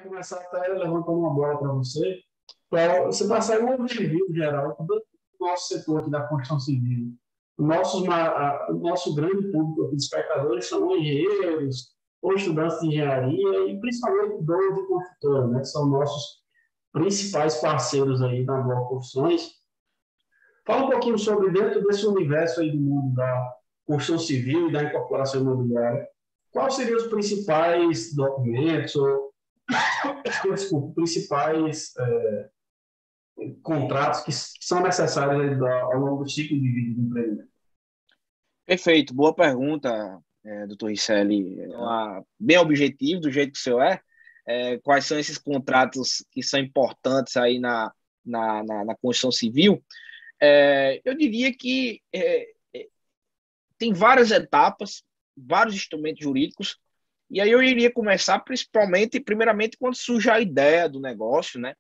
começar até levantando uma bola para você, para você passar um overview geral do nosso setor aqui da construção civil. O nosso grande público aqui de espectadores são engenheiros, ou estudantes de engenharia, e principalmente donos de construtora, né, que são nossos principais parceiros aí na Boa Construções. Fala um pouquinho sobre, dentro desse universo aí do mundo da construção civil e da incorporação imobiliária, quais seriam os principais documentos ou desculpa, principais contratos que são necessários ao longo do ciclo de vida do empreendimento? Perfeito, boa pergunta, doutor Ricelli. Bem objetivo, do jeito que o senhor quais são esses contratos que são importantes aí na construção civil? Eu diria que tem várias etapas, vários instrumentos jurídicos, e aí eu iria começar primeiramente, quando surge a ideia do negócio, né?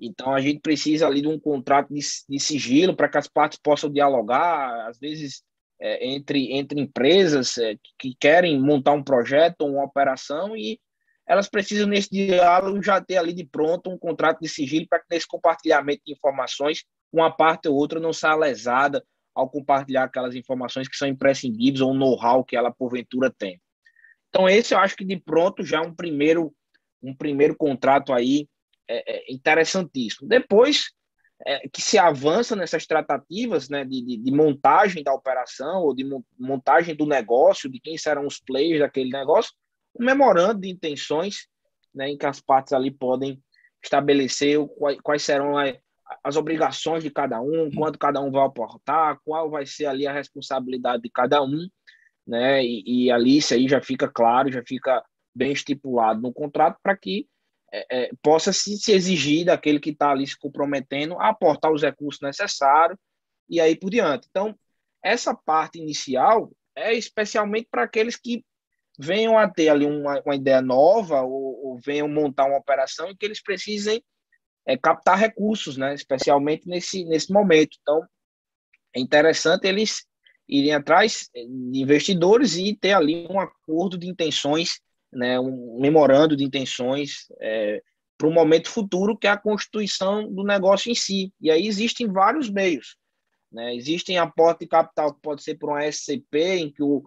Então, a gente precisa ali de um contrato de sigilo para que as partes possam dialogar, às vezes, entre empresas que querem montar um projeto ou uma operação, e elas precisam, nesse diálogo, já ter ali de pronto um contrato de sigilo para que, nesse compartilhamento de informações, uma parte ou outra não saia lesada ao compartilhar aquelas informações que são imprescindíveis ou um know-how que ela, porventura, tem. Então, esse eu acho que, de pronto, já é um primeiro contrato aí interessantíssimo. Depois que se avança nessas tratativas, né, de montagem da operação ou de montagem do negócio, de quem serão os players daquele negócio, um memorando de intenções, né, em que as partes ali podem estabelecer quais serão as obrigações de cada um, quanto cada um vai aportar, qual vai ser ali a responsabilidade de cada um, né, e ali isso aí já fica claro, já fica bem estipulado no contrato para que possa se exigir daquele que está ali se comprometendo a aportar os recursos necessários e aí por diante. Então, essa parte inicial é especialmente para aqueles que venham a ter ali uma ideia nova ou venham montar uma operação e que eles precisem captar recursos, né? Especialmente nesse momento. Então, é interessante eles irem atrás de investidores e ter ali um acordo de intenções, né, um memorando de intenções para o momento futuro, que é a constituição do negócio em si. E aí existem vários meios, né? Existem aporte de capital que pode ser por uma SCP, em que o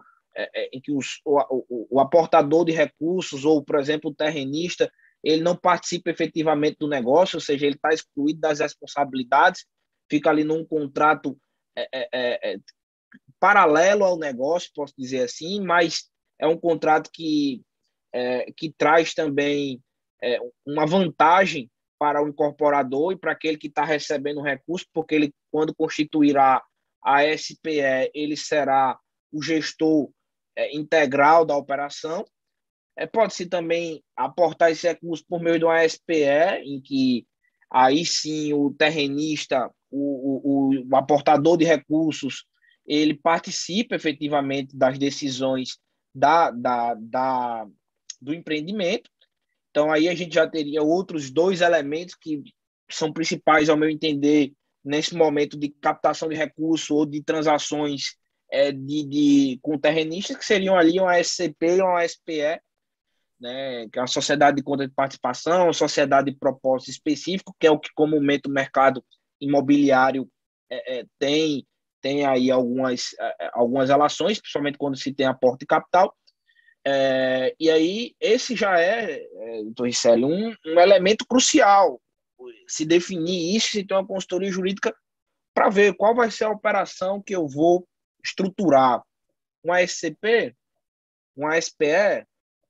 aportador de recursos, ou, por exemplo, o terrenista, ele não participa efetivamente do negócio, ou seja, ele está excluído das responsabilidades, fica ali num contrato é, é, é, paralelo ao negócio, posso dizer assim, mas é um contrato que traz também uma vantagem para o incorporador e para aquele que está recebendo o recurso, porque ele, quando constituirá a SPE, ele será o gestor integral da operação. Pode-se também aportar esse recurso por meio de uma SPE, em que aí sim o terrenista, o aportador de recursos, ele participa efetivamente das decisões do empreendimento. Então, aí a gente já teria outros dois elementos que são principais, ao meu entender, nesse momento de captação de recursos ou de transações com terrenistas, que seriam ali uma SCP e uma SPE, né, que é uma sociedade de conta de participação, uma sociedade de propósito específico, que é o que comumente o mercado imobiliário tem aí algumas relações, principalmente quando se tem aporte de capital. E aí, esse já doutor Ricelli, um elemento crucial, se definir isso, se tem uma consultoria jurídica para ver qual vai ser a operação que eu vou estruturar. Uma SCP, uma SPE,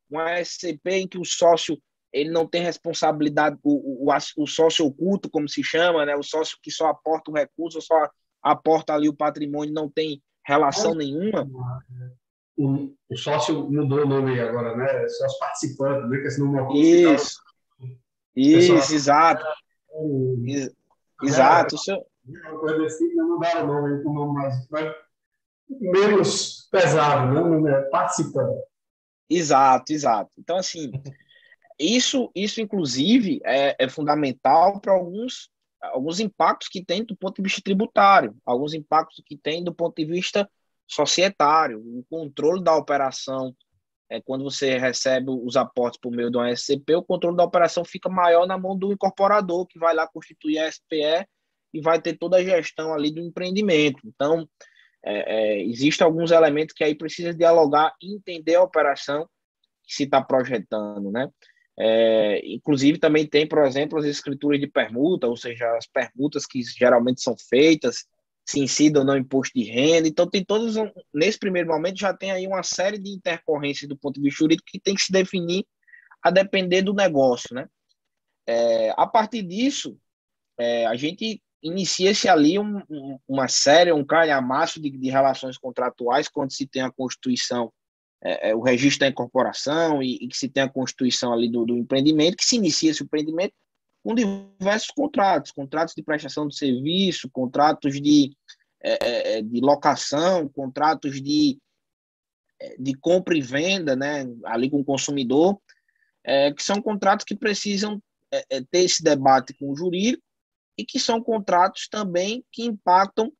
uma SCP em que o sócio ele não tem responsabilidade, o sócio oculto, como se chama, né? O sócio que só aporta o recurso, só aporta ali o patrimônio, não tem relação nenhuma. O sócio mudou o nome agora, né? Sócio participante, né? Que esse nome oculto ficava. Isso, Pessoal, exato. né? Exato. Uma coisa assim, não mudaram o nome, um nome mais menos pesado, né? O nome é participante. Exato. Então, assim, isso inclusive, é fundamental para alguns impactos que tem do ponto de vista tributário, alguns impactos que tem do ponto de vista societário, o controle da operação quando você recebe os aportes por meio de uma SCP, o controle da operação fica maior na mão do incorporador, que vai lá constituir a SPE e vai ter toda a gestão ali do empreendimento. Então, existem alguns elementos que aí precisa dialogar e entender a operação que se está projetando, né? Inclusive também tem, por exemplo, as escrituras de permuta, ou seja, as permutas que geralmente são feitas, se incide ou não imposto de renda. Então tem todos, nesse primeiro momento já tem aí uma série de intercorrências do ponto de vista jurídico que tem que se definir a depender do negócio, né? A partir disso, a gente inicia-se ali uma série, um calhamaço de relações contratuais, quando se tem a constituição, o registro da incorporação e que se tem a constituição ali do empreendimento, que se inicia esse empreendimento com diversos contratos de prestação de serviço, contratos de locação, contratos de compra e venda, né, ali com o consumidor, que são contratos que precisam ter esse debate com o jurídico e que são contratos também que impactam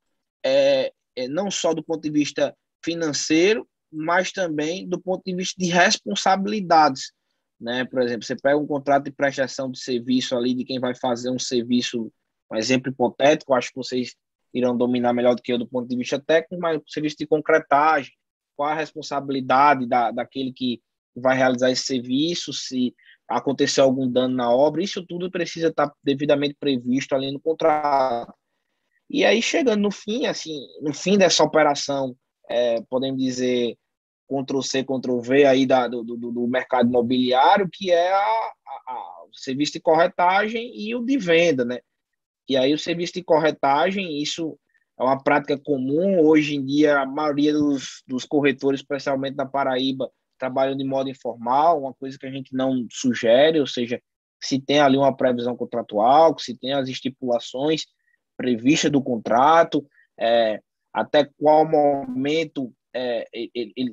não só do ponto de vista financeiro, mas também do ponto de vista de responsabilidades, né? Por exemplo, você pega um contrato de prestação de serviço ali de quem vai fazer um serviço, um exemplo hipotético, acho que vocês irão dominar melhor do que eu do ponto de vista técnico, mas o serviço de concretagem, qual a responsabilidade daquele que vai realizar esse serviço, se acontecer algum dano na obra, isso tudo precisa estar devidamente previsto ali no contrato. E aí, chegando no fim, assim, no fim dessa operação, podemos dizer, Ctrl+C, Ctrl+V aí do mercado imobiliário, que é o serviço de corretagem e o de venda, né? E aí o serviço de corretagem, isso é uma prática comum. Hoje em dia, a maioria dos corretores, especialmente na Paraíba, trabalham de modo informal, uma coisa que a gente não sugere, ou seja, se tem ali uma previsão contratual, que se tem as estipulações previstas do contrato, até qual momento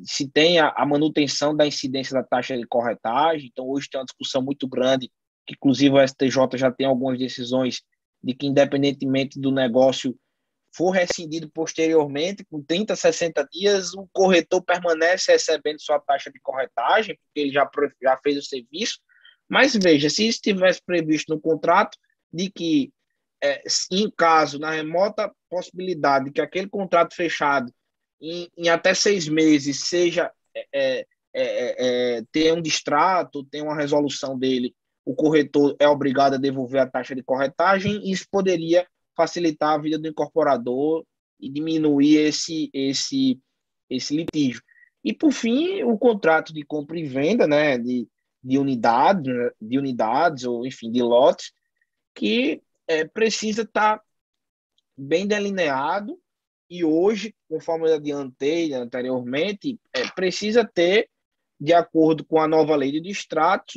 se tem a manutenção da incidência da taxa de corretagem. Então, hoje tem uma discussão muito grande, que inclusive o STJ já tem algumas decisões de que, independentemente do negócio for rescindido posteriormente, com 30, 60 dias, o corretor permanece recebendo sua taxa de corretagem, porque ele já fez o serviço. Mas veja, se isso estivesse previsto no contrato, de que, em caso, na remota possibilidade de que aquele contrato fechado em até 6 meses seja ter um distrato, ter uma resolução dele, o corretor é obrigado a devolver a taxa de corretagem, e isso poderia facilitar a vida do incorporador e diminuir esse litígio. E, por fim, o contrato de compra e venda, né, de unidades, ou, enfim, de lotes, que precisa estar bem delineado, e hoje, conforme eu adiantei anteriormente, precisa ter, de acordo com a nova lei de distratos,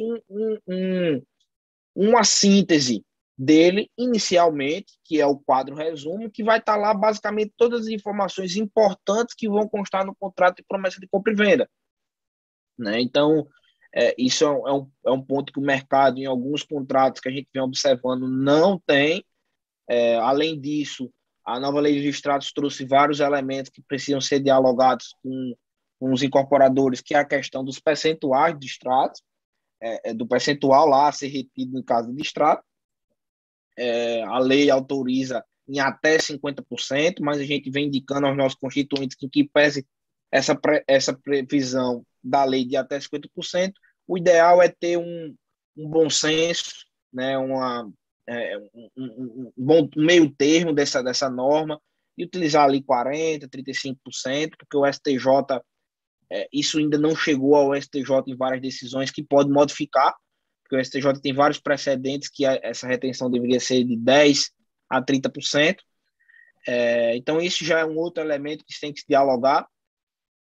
uma síntese dele inicialmente, que é o quadro resumo, que vai estar lá basicamente todas as informações importantes que vão constar no contrato de promessa de compra e venda, né? Então, isso é um ponto que o mercado, em alguns contratos que a gente vem observando, não tem. Além disso, a nova lei de distratos trouxe vários elementos que precisam ser dialogados com os incorporadores, que é a questão dos percentuais de distratos, do percentual lá a ser retido no caso de distrato. A lei autoriza em até 50%, mas a gente vem indicando aos nossos constituintes que pese essa previsão da lei de até 50%, o ideal é ter um bom senso, né, um bom meio termo dessa norma, e utilizar ali 40%, 35%, porque o STJ, isso ainda não chegou ao STJ em várias decisões, que pode modificar, porque o STJ tem vários precedentes que essa retenção deveria ser de 10% a 30%. Então, isso já é um outro elemento que tem que se dialogar,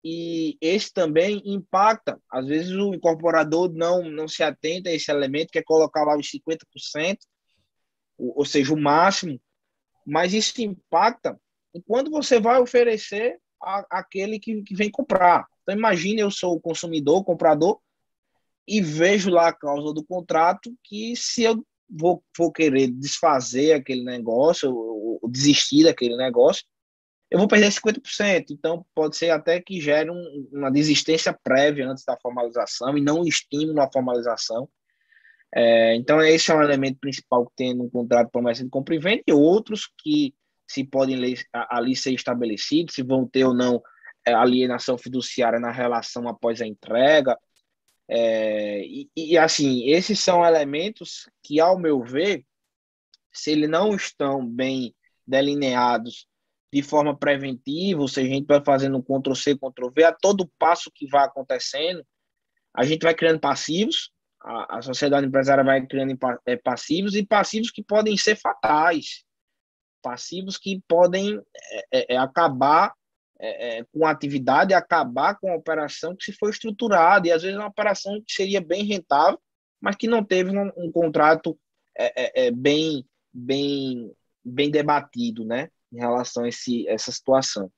e esse também impacta. Às vezes o incorporador não se atenta a esse elemento, quer colocar lá os 50%, ou seja, o máximo, mas isso impacta quando você vai oferecer àquele que vem comprar. Então, imagine, eu sou o consumidor, comprador, e vejo lá a cláusula do contrato, que se eu vou querer desfazer aquele negócio, ou desistir daquele negócio, eu vou perder 50%. Então, pode ser até que gere uma desistência prévia antes da formalização e não um estímulo à formalização. Então, esse é um elemento principal que tem no contrato de promessa de compra e venda, e outros que se podem ali ser estabelecidos, se vão ter ou não alienação fiduciária na relação após a entrega. Assim, esses são elementos que, ao meu ver, se eles não estão bem delineados de forma preventiva, ou seja, a gente vai fazendo um Ctrl+C, Ctrl+V, a todo passo que vai acontecendo, a gente vai criando passivos, a sociedade empresária vai criando passivos, e passivos que podem ser fatais, passivos que podem acabar com a atividade, acabar com a operação que se foi estruturada, e às vezes uma operação que seria bem rentável, mas que não teve um contrato bem debatido, né, em relação a essa situação.